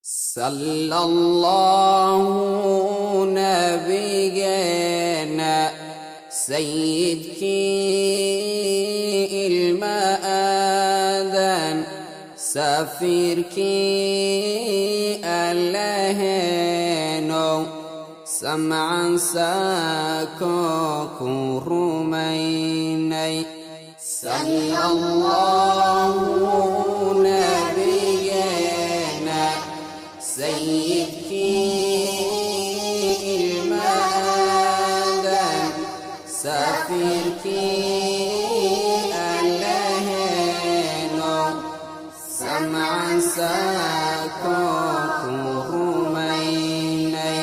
صلى الله نبينا سيدك المآذن سفيرك اللهنو سمعا ساكوك روميني صلى الله نبينا سيدك المآذن سفيرك اللهنو سمعا ساكوك روميني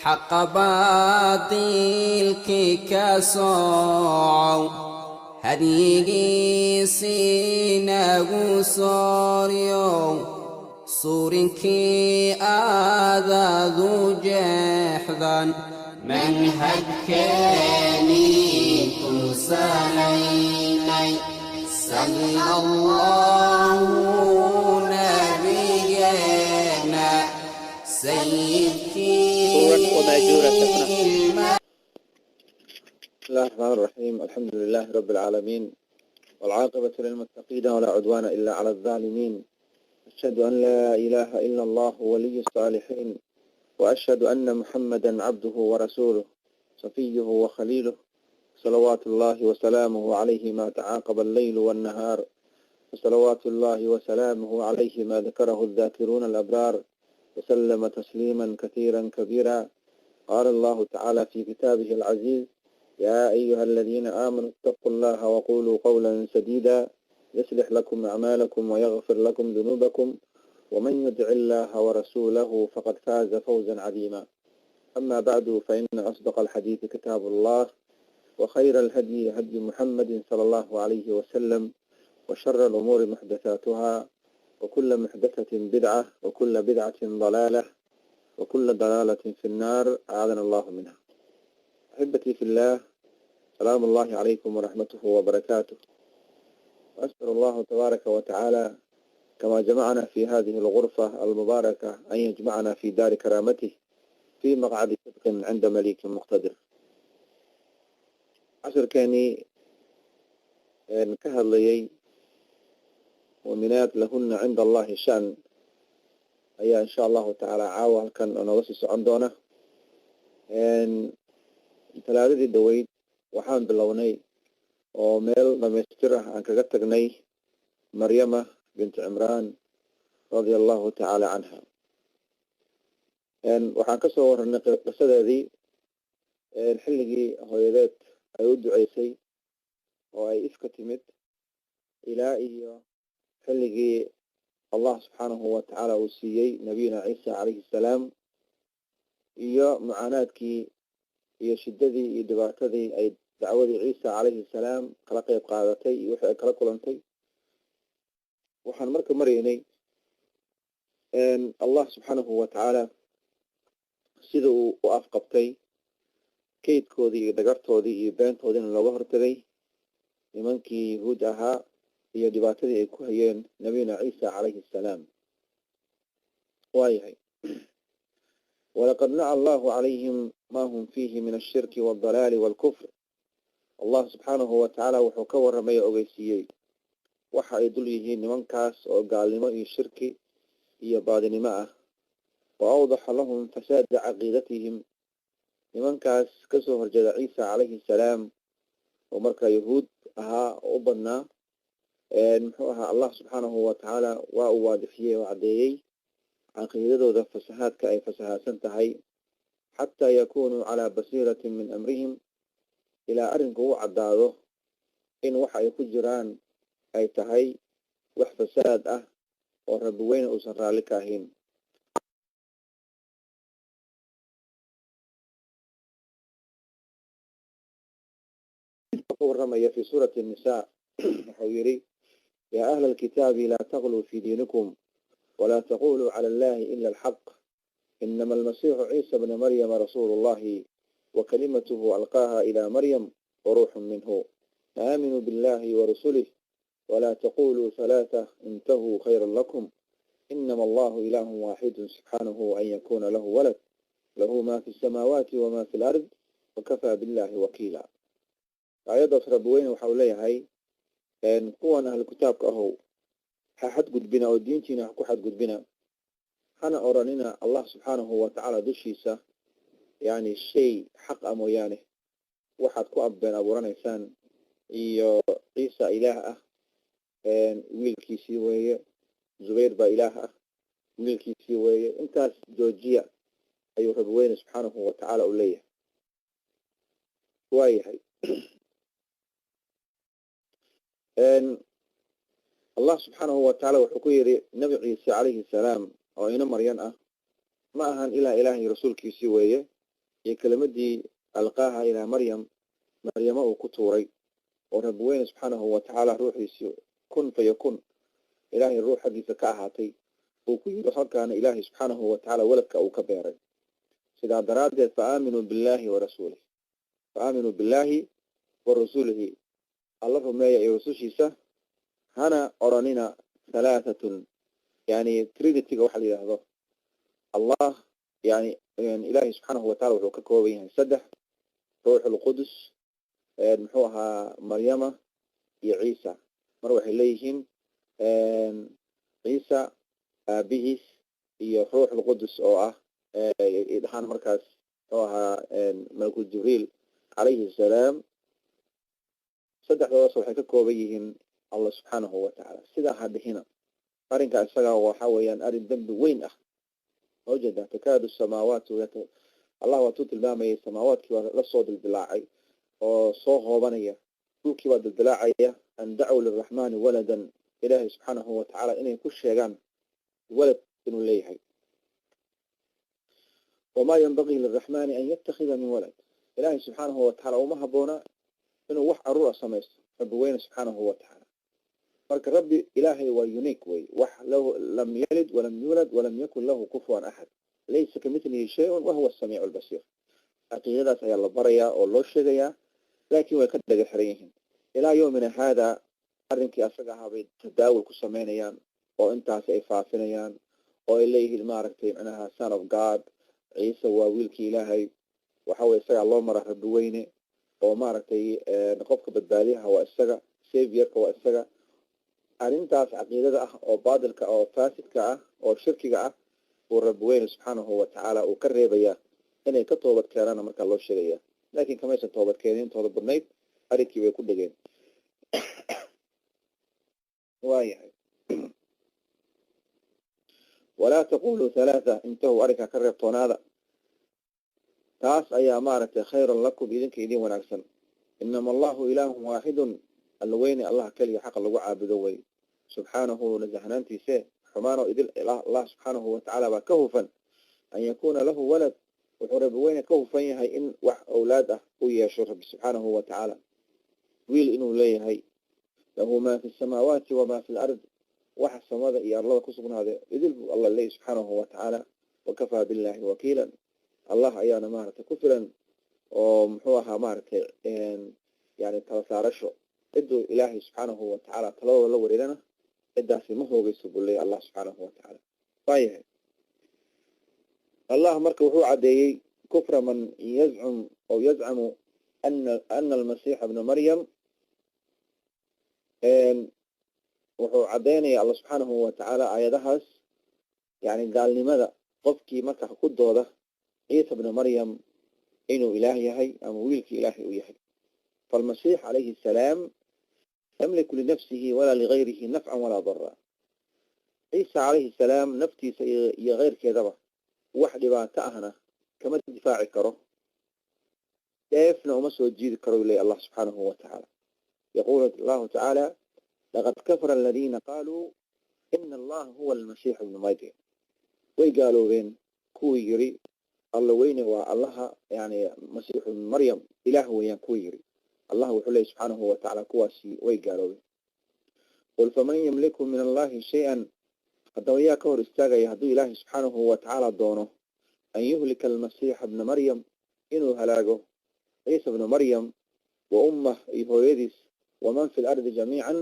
حق باطلك كسوع هديقي سيناغو سوريو صورك آذاذو جحظا منهج كاني كساليني صلى الله نبينا سيدك بسم الله الرحمن الرحيم. الحمد لله رب العالمين، والعاقبة للمتقين ولا عدوان إلا على الظالمين. أشهد أن لا إله إلا الله ولي الصالحين، وأشهد أن محمدا عبده ورسوله صفيه وخليله، صلوات الله وسلامه عليه ما تعاقب الليل والنهار، وصلوات الله وسلامه عليه ما ذكره الذاكرون الأبرار، وسلم تسليما كثيرا كبيرا. قال الله تعالى في كتابه العزيز: يا أيها الذين آمنوا اتقوا الله وقولوا قولا سديدا يصلح لكم أعمالكم ويغفر لكم ذنوبكم، ومن يطع الله ورسوله فقد فاز فوزا عظيما. أما بعد، فإن أصدق الحديث كتاب الله، وخير الهدي هدي محمد صلى الله عليه وسلم، وشر الأمور محدثاتها، وكل محدثة بدعة، وكل بدعة ضلالة، وكل ضلالة في النار، أعاذنا الله منها. أحبتي في الله، سلام الله عليكم ورحمته وبركاته. وأسأل الله تبارك وتعالى كما جمعنا في هذه الغرفة المباركة أن يجمعنا في دار كرامته في مقعد صدق عند مليك مقتدر. عشر كاني كهليي ومنات لهن عند الله شأن أي إن شاء الله تعالى عاوة كان نغسس عندنا ثلاثة دويد waxaan bilownay oo meel dhamaystir ah aan kaga tagnay Maryama bint Imraan radiyallahu ta'ala anha. waxaan ka soo warnay qisadeedii xilligii hooyadeed ay u duceysay oo ay iska timid ilaa iyo xilligii Allah subhanahu wa ta'ala uu siiyay nabiyina Isa alayhi salaam iyo mucaanaadkii iyo shidadii iyo dhibaatadii ay dacwadii Ciisa calayhi salaam kala qayb qaadatay iyo wixii ay kala kulantay. waxaan marka maraynay Allah subhanahu wa ta'ala sida uu u afqabtay kaydkoodii iyo dhagartoodii iyo beentoodiina looga hortagay nimankii Yahuud ahaa iyo dhibaatadii ay ku hayeen nabiyina Ciisa calayhi salaam. waayahay ولقد نعى الله عليهم ما هم فيه من الشرك والضلال والكفر. الله سبحانه وتعالى وحكور ما يؤغيسيي waxa ay dul yihiin nimankaas oo gaalnimo iyo shirki iyo baadinimo ah. وأوضح لهم فساد عقيدتهم nimankaas kasoo horjeeda Ciisa calayhi salaam oo marka Yahuud ahaa u badnaa muxuu ahaa Allah subxaanahu wa tacaala waa uu waadixiyey oo cadeeyey caqiidadooda fasahaadka ay fasahaasan tahay xataa yakunuu calaa basiiratin min amrihim ilaa arrinku u caddaado in waxa ay ku jiraan ay tahay wax fasaad ah oo rabbi weyne uusan raalli ka ahayn. warramaya fi suurati النساء wuxuu yidhi: yaa ahla alkitaabi laa taqluu fi diinikum ولا تقولوا على الله إلا الحق إنما المسيح عيسى بن مريم رسول الله وكلمته ألقاها إلى مريم وروح منه فآمنوا بالله ورسله ولا تقولوا ثلاثة انتهوا خيرا لكم إنما الله إله واحد سبحانه أن يكون له ولد له ما في السماوات وما في الأرض وكفى بالله وكيلا. آيات ربوين وحوليها هاي أن قوان أهل الكتاب كأهو حد قد بنا ودينتنا حكو حد قد بنا حنا أوراننا الله سبحانه وتعالى دشيسة يعني شيء حق أمويانه waxaad ku abeen abuuranaysaan iyo ciisa ilaah ah wiilkiisii weeye zubayr baa ilaah ah wiilkiisii weeye intaas joojiya ayuu rabbi weyne subxaanahu watacaala u leeyahay waayahay allah subxaanahu watacaala wuxuu ku yidhi nabi ciise calayhi salaam oo ina maryan ah ma ahan ilaa ilaahay rasuulkiisii weeye iyo kelimadii alqaaha ilaa maryama uu ku tuuray oo rabbi weyne subxaanahu watacaala ruuxiisii kun fayakun ilaahay ruux xaggiisa ka ahaatay uu ku yidhi halkaana ilaahay subxaanahu watacaala waladka uu ka beeray sidaa daraaddeed faaaminuu billaahi wa rasuulihi alla rumeeya iyo rusushiisa hana odhanina halaahatun yani trinityga waxaa la yidhaahdo allah yani ilaahay subxaanahu wataala wuxuu ka kooban yahay 3 ruuxulqudus muxuu ahaa maryama iyo ciisa mar waxay leeyihiin ciisa aabihiis iyo ruuxulqudus oo ah dhahaan markaas oo ahaa malakul jibriil calayhi salaam 3doodas waxay ka kooban yihiin allah subxaanahu watacaala sidaa ha dhihina arrinkaa isaga waxa weeyaan arrin dembi weyn ah wajada takaadu samaawaatu allah waatuu tilmaamayay samaawaadkii waa la soo dildilaacay oo soo hoobanaya dhulkii baa dildilaacaya an dacow liraxmaani waladan ilaahay subxaanahu watacaala inay ku sheegaan walad inuu leeyahay wamaa yanbagii liraxmaani an yattakhida min walad ilaahay subxaanahu watacaala uma haboona inuu wax caruura samaysto rabbi weyne subxaanahu watacaala marka rabbi ilaahay waa unique wey wax lam yalid walam yuulad walam yakun lahu kufuwan axad laysa kamithlihi shay-un wahuwa asamiicu albasiir caqiidadaas ayaa la barayaa oo loo sheegayaa laakiin way ka dhaga xiran yihiin ilaa yowmina haada arrinkii asaga ahaa bay tadaawul ku samaynayaan oo intaasi ay faafinayaan oo ay leeyihiin maaragtay macnaha son of god ciise waa wiilkii ilaahay waxa weye isagaa loo mara rabbi weyne oo maaragtay qofka badbaadiyaha waa isaga saviorka waa isaga arrintaas caqiidada ah oo baadilka oo faasidka ah oo shirkiga ah uu rabbi weyne subxaanahu watacaala uu ka reebayaa inay ka toobad keenaana markaa loo sheegaya laakiin kamaysan toobad keenin intooda badnayd arrinkii bay ku dhegeen waayahay walaa taquluu 3 intahu arrinkaa ka reebtoonaada taas ayaa maaragtay khayran lakum idinka idin wanaagsan inama allahu ilaahun waaxidun alla weyne allah keliya xaqa lagu caabudo wey subxaanahu nasahnaantiise xumaanoo idil allah subxaanahu watacaala baa ka hufan an yakuuna lahu walad wuxuu rabbi weyne ka hufan yahay in wax awlaad ah u yeesho rabbi subxaanahu watacaala wiil inuu leeyahay lahu maa fi samaawaati wamaa fi lard waxa samada iyo arlada ku sugnaaday idil buu alla leeyahy subxaanahu watacaala wakafaa billaahi wakiilan allah ayaana maaragtay ku filan oo muxuu ahaa maaragtay yani tala saarasho ciduu ilaahay subxaanahu watacaala taladooda la wareerana cidaasi ma hoogeyso buu leeyahy allah subxaanahu watacaala waayahay allah marka wuxuu cadeeyey kufra man yazcum aw yazcamu ana almasiixa bna maryam wuxuu cadeynaya allah subxaanahu watacaala aayadahaas yani gaalnimada qofkii marka ku dooda ciisa bna maryam inuu ilaah yahay ama wiilkii ilaahay u yahay falmasiix calayhi salaam yamliku linafsihi walaa ligayrihi nafcan walaa dara ciisa calayhi salaam naftiisa iyo keyrkeedaba wax dhibaato ahna kama difaaci karo dheefna uma soo jiidi karo ilay allah subxaanahu watacaala yaquulu allahu tacaala laqad kafara aladiina qaaluu ina allaha huwa almasiixu bnu maryam way gaaloobeen kuwii yiri alla weyne waa allaha yani masiixu bnu maryam ilaah weeyaan kuwii yiri allah wuxuu leeyay subxaanahu watacaala kuwaasi way gaaloobeen qul faman yamliku min allahi shay-an haddaba yaa ka hor istaagaya hadduu ilaahay subxaanahu watacaala doono an yuhlika almasiixa bna maryam inuu halaago ciisa bna maryam wa ummah iyo hooyadiis waman fi lardi jamiican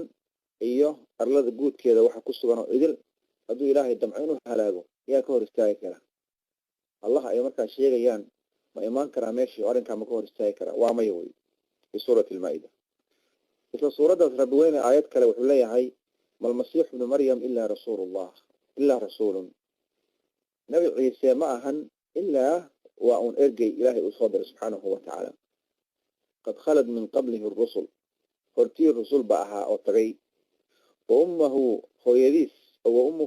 iyo arlada guudkeeda waxa ku sugan oo idil hadduu ilaahay damco inuu halaago yaa ka hor istaagi kara allah ay markaa sheegayaan ma imaan karaa meeshii arrinkaa ma ka hor istaagi karaa waa maya wey fi suurati almaa-ida isla suuraddaas rabbi weyne aayad kale wuxuu leeyahay malmasiixu bnu maryam ilaa rasuulun nabi ciise ma ahan ilaa waa un ergey ilaahay uu soo diray subxaanahu watacaala qad khalad min qablihi rusul hortii rusul ba ahaa oo tagay wa ummuhu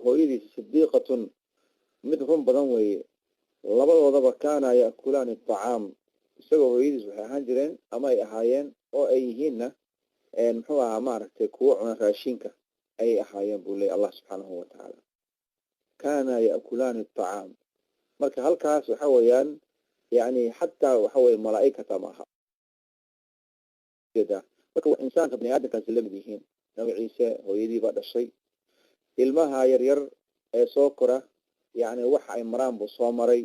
hooyadiis sidiiqatun mid run badan weeye labadoodaba kaana yaakulaani aطacaam isagoo hooyadiis waxay ahaan jireen ama ay ahaayeen oo ay yihiinna muxuu ahaa maaragtay kuwo cuna raashinka ayay ahaayeen buu leeyay allah subxaanahu watacaala kaana yaakulaani aطacaam marka halkaas waxa weeyaan yani xataa waxa weye malaa'ikata maaha marka waa insaanka bani aadamkaasi lamid yihiin nabi ciise hooyadii baa dhashay ilmaha yaryar ee soo kora yani waxa ay maraan buu soo maray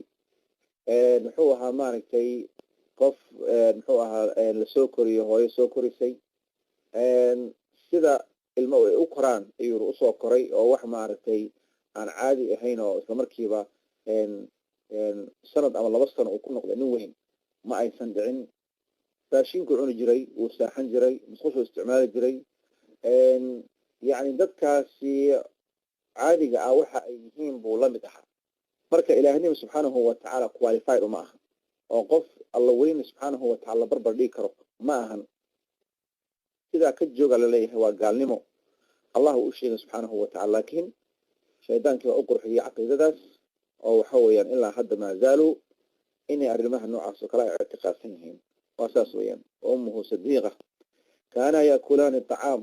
muxuu ahaa maaragtay qof muxuu ahaa lasoo koriyo hooyo soo korisay sida ilmo ay u koraan ayuu usoo koray oo wax maaragtay aan caadi ahayn oo isla markiiba sanad ama 2 sano uu ku noqday nin weyn ma aysan dhicin raashinku cuni jiray wuu saaxan jiray musqushu isticmaali jiray yani dadkaasi caadiga ah waxa ay yihiin buu la mid ahaa marka ilaahnima subxaanahu watacaala qualified uma aha oo qof alla weyne subxaanahu watacaala barbar dhigi karo ma ahan sidaa ka jooga laleeyahay waa gaalnimo allah uu sheegay subxaanahu watacaala laakiin shaydaankii waa u qurxiyey caqiidadaas oo waxa weeyaan ilaa hadda maa zaaluu inay arrimaha noocaas oo kale ay ictiqaadsan yihiin waa saas weeyaan ummuhu sadiiqa kaana yaakulaani aطacaam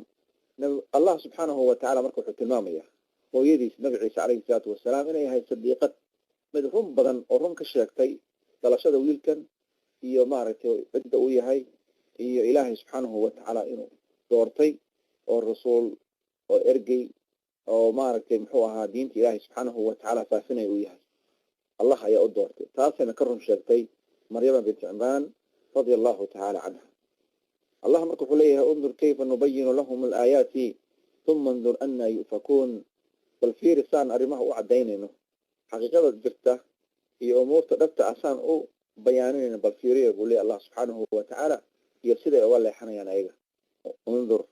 allah subxaanahu watacaala marka wuxuu tilmaamayaa hooyadiis nabi ciise calayhi salaatu wasalaam inay ahay sadiiqad mid run badan oo run ka sheegtay dalashada wiilkan iyo maaragtay cidda uu yahay iyo ilaahay subxaanahu watacaala inuu doortay oo rasuul oo ergey oo maaragtay muxuu ahaa diinta ilaahay subxaanahu watacaala faafinaya uu yahay allah ayaa u doortay taasayna ka run sheegtay maryama bint cimraan radia allahu tacaala canha allah marka wuxuu leeyahay undur kayfa nubayinu lahum alaayaati uma ndur anaa yu'fakuun bal fiiri saan arrimaha u cadaynayno xaqiiqada jirta iyo umuurta dhabta asaan u bayaaninayno bal fiiriya buu leeyahy allah subxaanahu watacaala iyo siday uga leexanayaan ayaga undur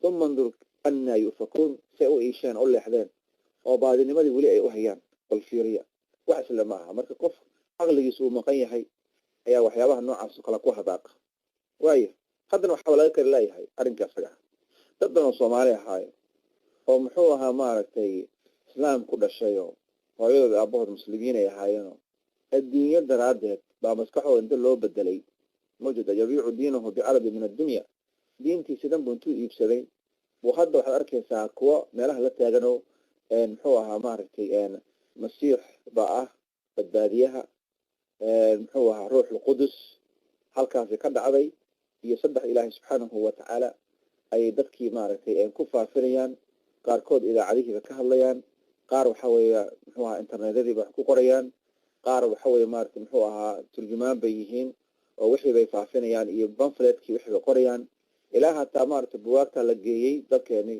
uma ndur anaa yu'fakuun say u iisheen u leexdeen oo baadinimadii weli ay u hayaan bal fiiriya wax isle ma aha marka qof caqligiisa uu maqan yahay ayaa waxyaabaha noocaas oo kale ku hadaaqa waayo haddana waxaa laga kari leeyahay arrinkaas aga dad badan oo soomaali ahaayo oo muxuu ahaa maaragtay islaam ku dhashayo hooyadooda aabahood muslimiin ay ahaayeenoo adduunyo daraaddeed baa maskaxooda inta loo bedelay mawjada yabiicu diinahu bicarabi min addunya diintiisi dhan buu intuu iibsaday buu hadda waxaad arkaysaa kuwo meelaha la taaganoo muxuu ahaa maaragtay masiix baa ah badbaadiyaha muxuu ahaa ruuxulqudus halkaasi ka dhacday iyo 3 ilaahay subxaanahu watacaala ayay dadkii maaragtay ku faafinayaan qaarkood idaacadihiiba ka hadlayaan qaar waxa weeye muxuu ahaa internetyadiiba wax ku qorayaan qaar waxa weeye maaragtay muxuu ahaa turjumaan bay yihiin oo wixii bay faafinayaan iyo pamphletkii wixii bay qorayaan ilaa hataa maaragtay buwaagta la geeyey dadkeeni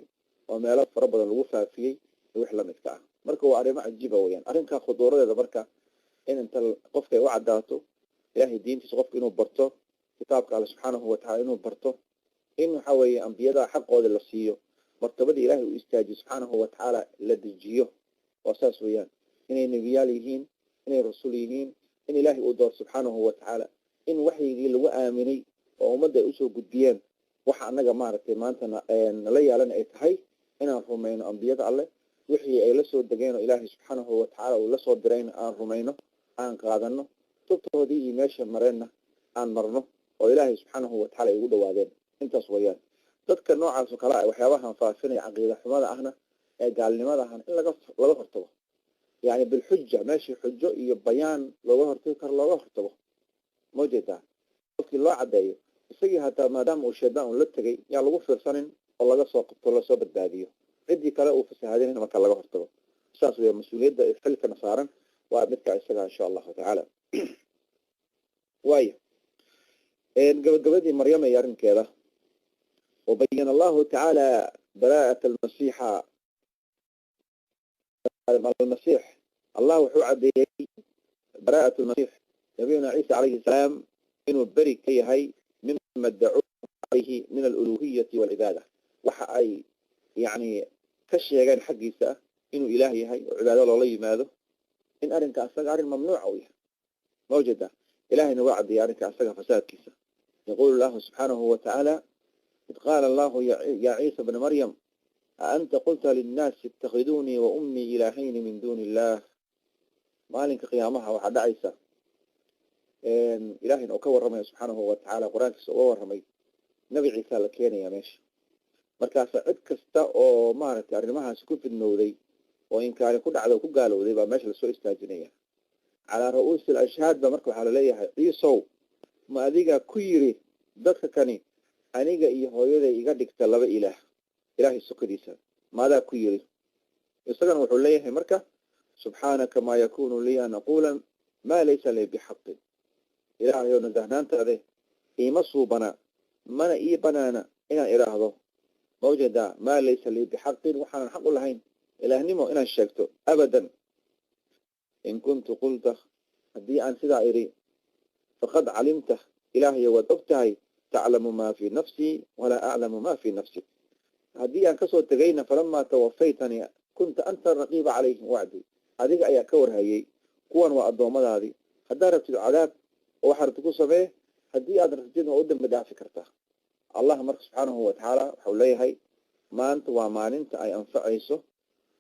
oo meelo fara badan lagu faafiyey iyo wix lamidka ah marka waa arrimo cajiiba weeyaan arrinkaa khuduuradeeda marka in inta qofka ay u cadaato ilaahay diintiisa qofka inuu barto kitaabka alle subxaanahu watacaala inuu barto in waxa weeye ambiyada xaqooda la siiyo martabada ilaahay uu istaajiyo subxaanahu watacaala la dejiyo waa saas weeyaan inay nebiyaal yihiin inay rasuul yihiin in ilaahay uu doorto subxaanahu watacaala in waxyigii lagu aaminay oo ummadda ay usoo gudbiyeen waxa annaga maaragtay maanta nala yaalan ay tahay inaan rumayno ambiyada alleh wixii ay la soo degeen oo ilaahay subxaanahu watacaala uu la soo dirayna aan rumayno aan qaadano tubtoodii iyo meesha mareenna aan marno oo ilaahay subxaanahu watacaala ay ugu dhawaadeen intaas weeyaan dadka noocaas oo kale ah waxyaabahan faafinaya caqiida xumada ahna ee gaalnimada ahna in laga hortago yani bilxuja meeshii xujo iyo bayaan looga hortagi karo looga hortago ma jeedaa qofkii loo cadeeyo isagii hataa maadaama uu shaydaan uu la tegay yaa lagu fiirsanin oo laga soo qabto lasoo badbaadiyo ciddii kale uu fasahaadinayna marka laga hortago saas weya mas-uuliyadda xilkana saaran waa midka isaga insha allahu tacaala waayo gabagabadii maryama iyo arrinkeeda wabayana allahu tacaala baraa'ata almasiixa المسيح الله وحو عدي براءة المسيح نبينا عيسى عليه السلام إنه بري كي هي مما ادعوه عليه من الألوهية والعبادة وحأي يعني كشيغان حقيسة إنه إلهي هي وعبادة الله ماذا إن أرنك أصدق أرن ممنوع أويه موجودة إلهي نوعد أرنك أصدق فساد كيسة يقول الله سبحانه وتعالى إذ قال الله يا عيسى بن مريم أأنت قلت للناس اتخذوني وأمي إلهين من دون الله مالك قيامها وحد عيسى إلهي أكور رمي سبحانه وتعالى قرآن كسوور رمي نبي عيسى لكيني يا ماشي markaas cid kasta oo maaragtay arrimahaas ku fidnowday oo inkaari ku dhacdo ku gaalowday baa meesha lasoo istaajinaya calaa ru'uusi al-ashhaad ba marka waxaa la leeyahay ciisow ma adiga ku yiri dadka kani aniga iyo hooyaday iga dhigta laba ilaah ilaahay sukadiisa maadaa ku yiri isagana wuxuu leeyahay marka subxaanaka maa yakuunu lii an aquula maa laysa lii bixaqin ilaahayow nadahnaantaade iima suubana mana ii banaana inaan idhaahdo موجودة ما ليس لي بحق وحنا حق لهين إلهنمو إن الشكتو أبدا إن كنت قلته هدي أن سدائري فقد علمته إلهي ودبتهي تعلم ما في نفسي ولا أعلم ما في نفسك هدي أن كسو تغينا فلما توفيتني كنت أنت الرقيب عليه وعدي هذه أي كور هي كون وأدوم هذه هدارت العذاب وحرتكو سبيه هدي أدرسجين وقدم بدأ فكرته الله مرك سبحانه وتعالى حوليه ما أنت وماننت أي أنفعيسه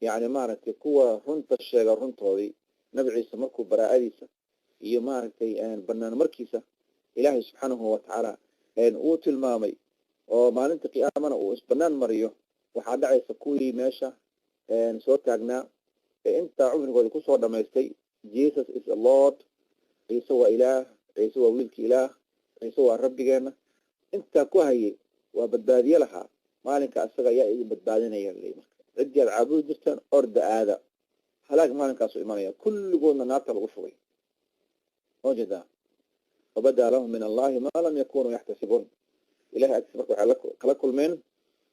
يعني ما رأيت كوا رنت الشيء رنت هذي نبي عيسى مركو براءيسة ما رأيت أن بنان مركيسة إلهي سبحانه وتعالى أن أوت المامي وما ننت قيامنا وإسبنان مريو وحد عيسى كوي ماشى أن صوت عنا أنت عمرك قد كسر لما يستي Jesus is the Lord عيسى هو إله عيسى هو ولدك إله عيسى هو الرب جانا انت كوهي وبدبادية لها مالك أسغى يأي بدبادينا يلي عدي العبود جرتان أرد آذا هلاك مالك أسو إيمانيا كل قولنا ناطر الغفوي وجدا وبدأ لهم من الله ما لم يكونوا يحتسبون إلهي أكسبك وحلق كل من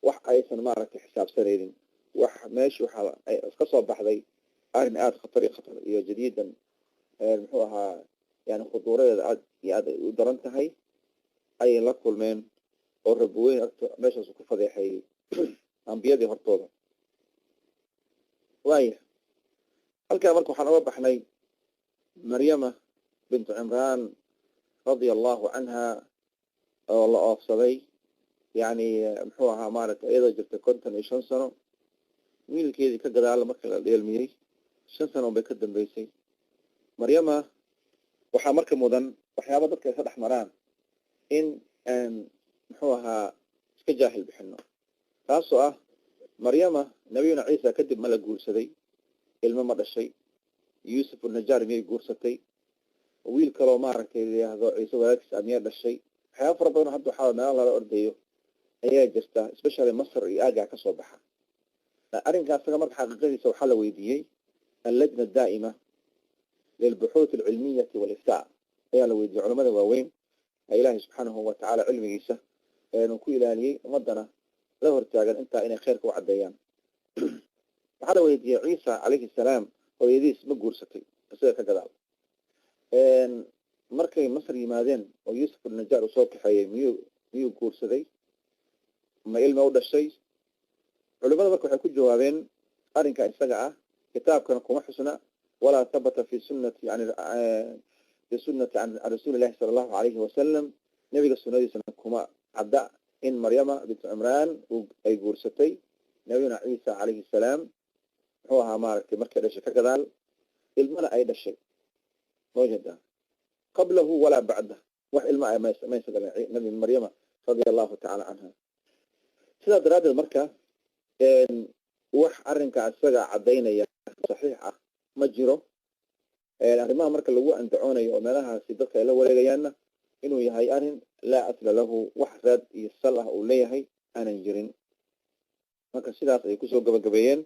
وح أيسا مارك حساب سنين وح ماشي وحالا قصوا بحذي أرن آد خطري خطر جديدا محوها يعني خطورة ودرنتهي أي لكل من الربوين ماشي سكوف فضيحي أنبيادي هرطوبة وايه halkaa marka waxaan uga baxnay maryama bint cimraan رضي الله عنها oo la oofsaday yani muxuu ahaa maaragtay iyadoo jirtay 55 sano wiilkeedii ka gadaala markii la dheelmiyey 5 sano bay ka dambeysay maryama waxaa marka mudan waxyaabo dadka ay saddex maraan in muxuu ahaa iska jaahil bixino taasoo ah maryama nabiyuna ciisa kadib ma la guursaday ilmo ma dhashay yuusuf النجار miyay guursatay wiil kaloo maaragtay leeyahay ciise walaadkiis amiyay dhashay waxyaabo fara badan hadda waxa meel la ordayo ayaa jirta especially Masar iyo aaga ka soo baxa arrinkaas marka xaqiiqadiisa waxa la weydiiyay اللجنة الدائمة للبحوث العلمية والإفتاء ayaa la weydiiyay culimada waaweyn ilaahay subhanahu wa ta'ala cilmigiisa inuu ku ilaaliyo umadana la hortaagan inta inay khayrka u cadeeyaan waxa la weydiiyay ciisa alayhi salaam hooyadiis ma guursatay isaga ka gadaal markay Masar yimaadeen oo Yuusuf النجار soo kaxeeyay miyuu guursaday ma ilmo u dhashay culimada marka waxay ku jawaabeen arrinka isaga ah kitaabkan kuma xusna wala thabata fi sunnati yani fi sunnati an rasuulillah sallallahu alayhi wa sallam nabiga sunnadiisa kuma cadda in maryama bint cimraan ay guursatay nabiyuna ciisa alayhi salaam هو مارك مركز دشة كذال الملأ أي دشة موجودة قبله ولا بعده وح الماء ما يسقى نبي مريم رضي الله تعالى عنها سيدا دراد المركز وح أرنك السجع عدينا يا صحيحة مجرو الأرماء مركز اللي هو أن دعونا يوم لها صدق له ولا جيانا إنه يهي أرن لا أصل له وحرد يصلح أوليه هي أنا نجرين مركز سيدا يكسو قبل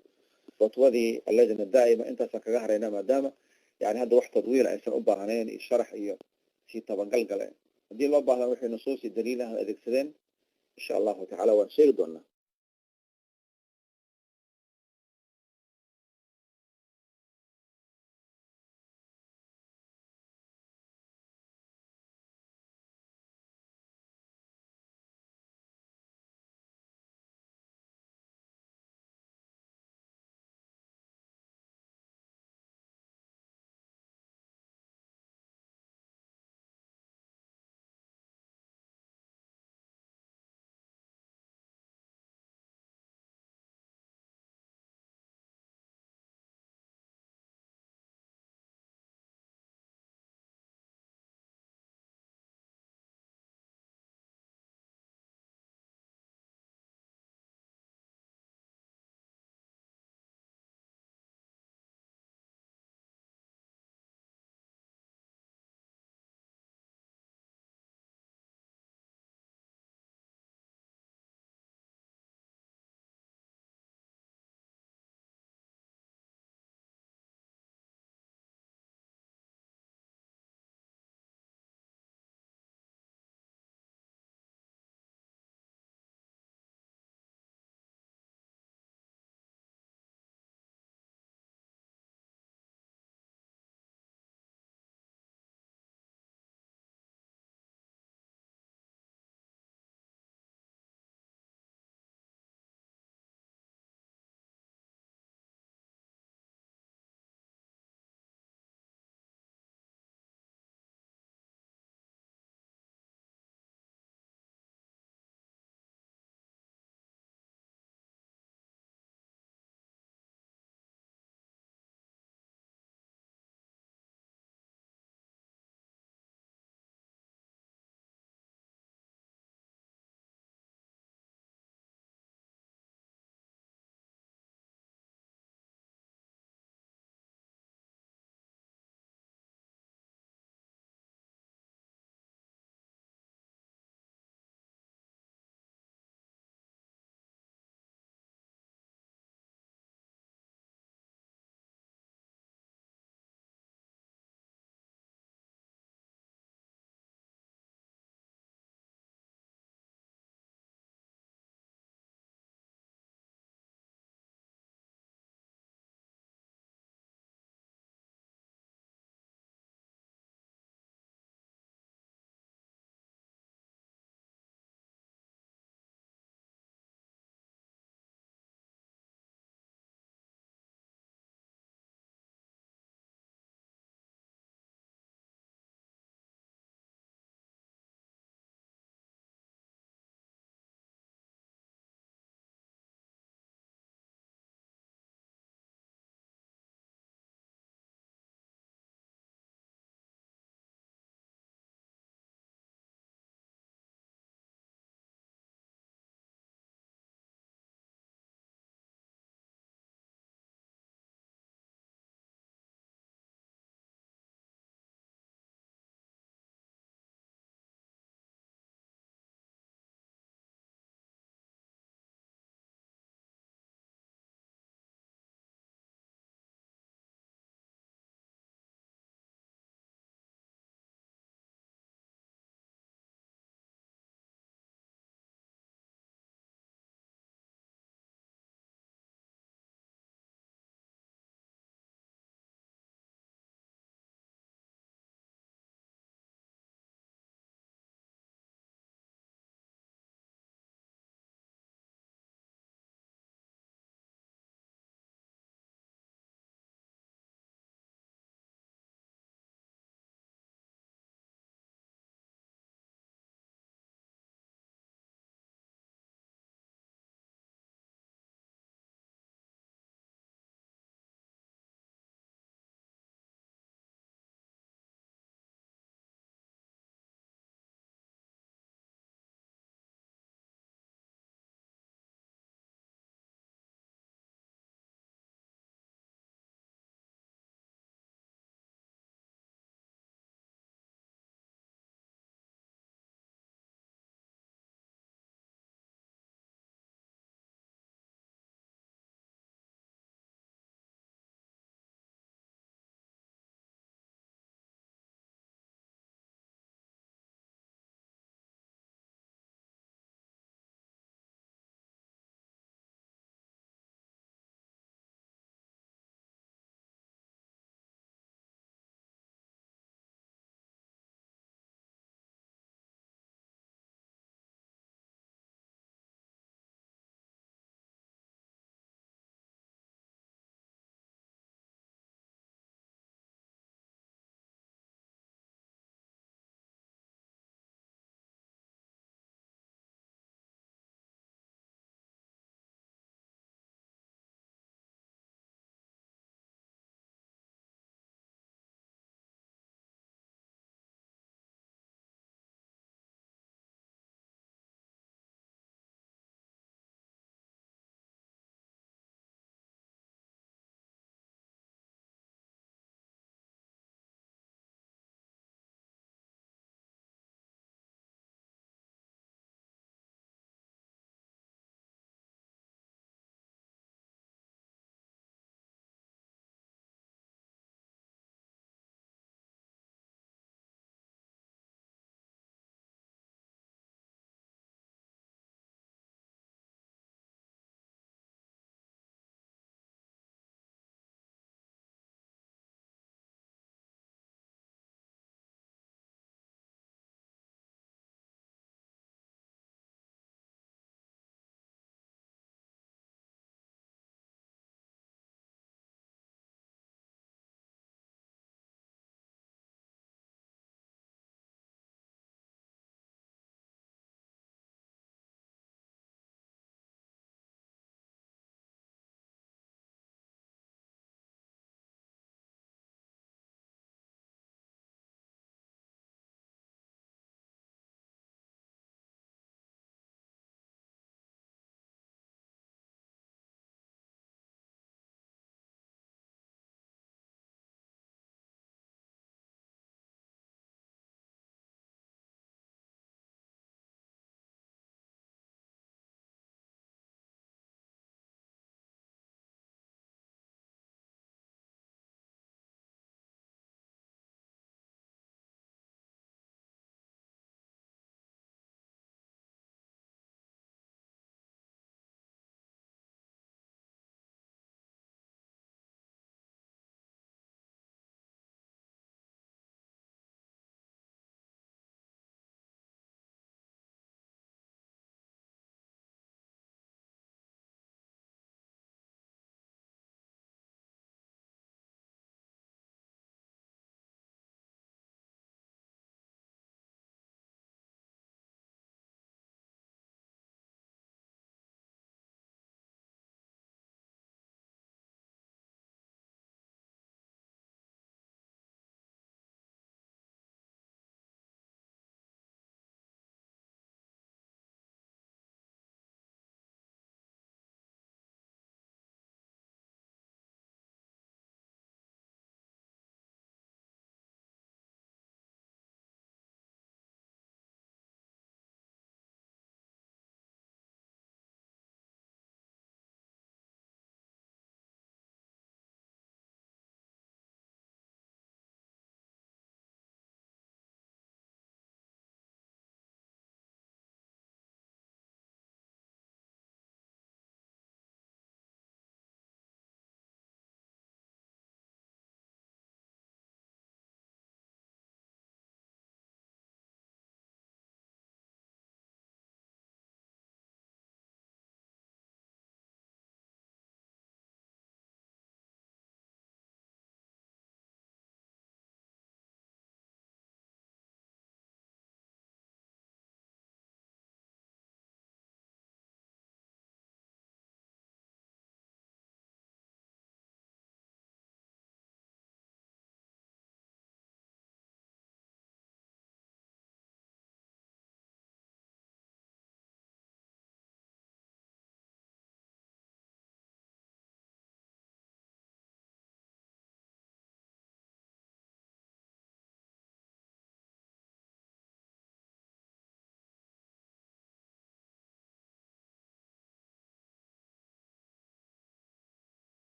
وتوذي اللجنة الدائمة انت سكجهرنا ما دام يعني هذا وقت طويل انسان أباهنين الشرح إياه شيء طبعا قلقلة دي الله بعض وحي نصوص الدليل هذا الإكسدين إن شاء الله تعالى ونشير دونه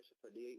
meesha fadhiyey